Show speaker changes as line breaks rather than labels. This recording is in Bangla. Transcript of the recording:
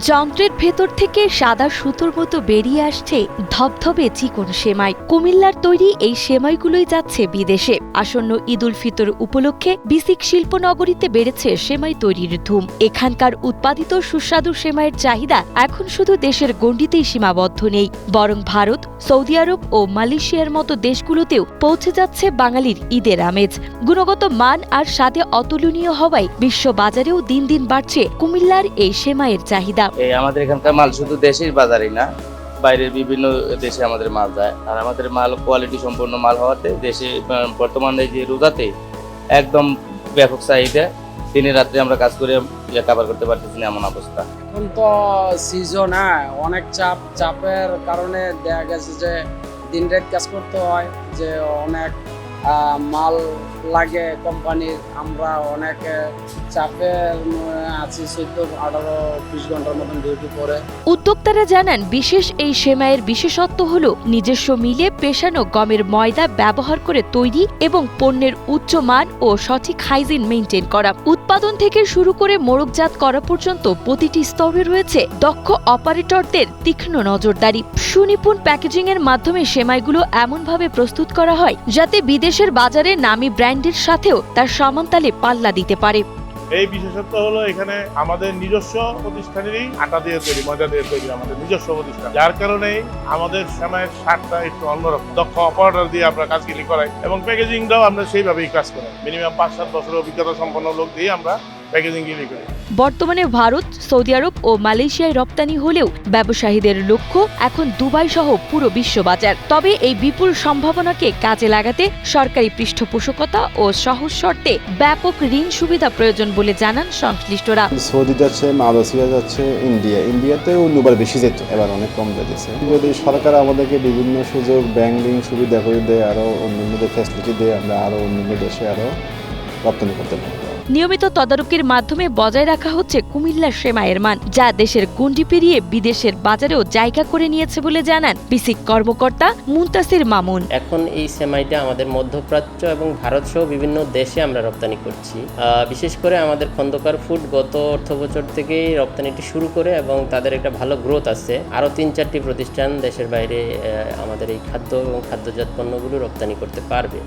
যন্ত্রের ভেতর থেকে সাদা সুতোর মতো বেরিয়ে আসছে ধবধবে চিকন সেমাই। কুমিল্লার তৈরি এই সেমাইগুলোই যাচ্ছে বিদেশে। আসন্ন ঈদ উল ফিতর উপলক্ষে বিসিক শিল্পনগরীতে বেড়েছে সেমাই তৈরির ধুম। এখানকার উৎপাদিত সুস্বাদু সেমাইয়ের চাহিদা এখন শুধু দেশের গণ্ডিতেই সীমাবদ্ধ নেই, বরং ভারত, সৌদি আরব ও মালয়েশিয়ার মতো দেশগুলোতেও পৌঁছে যাচ্ছে বাঙালির ঈদের আমেজ। গুণগত মান আর স্বাদে অতুলনীয় হওয়ায় বিশ্ব বাজারেও দিন দিন বাড়ছে কুমিল্লার এই সেমাইয়ের চাহিদা।
আমাদের এখানকার মাল শুধু দেশের বাজারেই না, বাইরের বিভিন্ন দেশে আমাদের মাল যায়। আর আমাদের মাল কোয়ালিটি সম্পন্ন মাল হওয়াতে দেশে বর্তমানে যে রোজাতে একদম ব্যাপক চাহিদা, দিনে রাত্রে আমরা কাজ করে কাভার করতে পারতেছি না এমন অবস্থা।
এখন তো সিজন, অনেক চাপের কারণে দেখা গেছে যে দিন রাত কাজ করতে হয়, যে অনেক মাল লাগে কোম্পানির। আমরা অনেক চাপের আছি, 14-18-20 ঘন্টার মতন ডিউটি করে।
উদ্যোক্তারা জানান, বিশেষ এই সেমাইয়ের বিশেষত্ব হল নিজস্ব মিলে পেশানো গমের ময়দা ব্যবহার করে তৈরি এবং পণ্যের উচ্চ মান ও সঠিক হাইজিন মেইনটেইন করা। উৎপাদন থেকে শুরু করে মোড়কজাত করা পর্যন্ত প্রতিটি স্তরে রয়েছে দক্ষ অপারেটরদের তীক্ষ্ণ নজরদারি। সুনিপুণ প্যাকেজিং এর মাধ্যমে সেমাইগুলো এমনভাবে প্রস্তুত করা হয় যাতে বিদেশের বাজারে নামী ব্র্যান্ডের সাথেও তার সমানতালে পাল্লা দিতে পারে।
এই বিশেষত্ব হলো এখানে আমাদের নিজস্ব প্রতিষ্ঠানেরই আটা দিয়ে তৈরি, ময়দা দিয়ে তৈরি, আমাদের নিজস্ব প্রতিষ্ঠান। যার কারণে আমাদের সেমাইয়ের স্বাদটা একটু অন্যরকম। দক্ষ অপারেটর দিয়ে আমরা কাজগুলি করাই এবং প্যাকেজিংটাও আমরা সেইভাবেই কাজ করাই। মিনিমাম 5-7 বছরের অভিজ্ঞতা সম্পন্ন লোক দিয়ে আমরা প্যাকেজিংগুলি করি।
বর্তমানে ভারত, সৌদি আরব ও মালয়েশিয়ায় রপ্তানি হলেও ব্যবসায়ীদের লক্ষ্য এখন দুবাই সহ পুরো বিশ্ববাজার। তবে এই বিপুল সম্ভাবনাকে কাজে লাগাতে সরকারি পৃষ্ঠপোষকতা ও সহজ শর্তে ব্যাপক ঋণ সুবিধা প্রয়োজন বলে জানান সংশ্লিষ্টরা।
সৌদি যাচ্ছে, মালয়েশিয়া যাচ্ছে, ইন্ডিয়াতেও অন্যবার বেশি যেত, এবার অনেক কম যেতেছে। যদি সরকার আমাদেরকে বিভিন্ন সুযোগ, ব্যাংক ঋণ সুবিধা করে দেয়, আরো অন্যান্য ফ্যাসিলিটি দেয়, আমরা আরো অন্যান্য দেশে আরো রপ্তানি করতে পারি।
নিয়মিত তদারকির মাধ্যমে বজায় রাখা হচ্ছে কুমিল্লার সেমাইয়ের মান, যা দেশের গণ্ডি পেরিয়ে বিদেশের বাজারেও জায়গা করে নিয়েছে বলে জানান বিসিক কর্মকর্তা মুনতাসির মামুন।
এখন এই সেমাইটা আমাদের মধ্যপ্রাচ্য এবং ভারত সহ বিভিন্ন দেশে আমরা রপ্তানি করছি। বিশেষ করে আমাদের খন্দকার ফুড গত অর্থবছর থেকেই রপ্তানিটি শুরু করে এবং তাদের একটা ভালো গ্রোথ আছে। আরও 3-4টি প্রতিষ্ঠান দেশের বাইরে আমাদের এই খাদ্য এবং খাদ্যজাত পণ্যগুলো রপ্তানি করতে পারবে।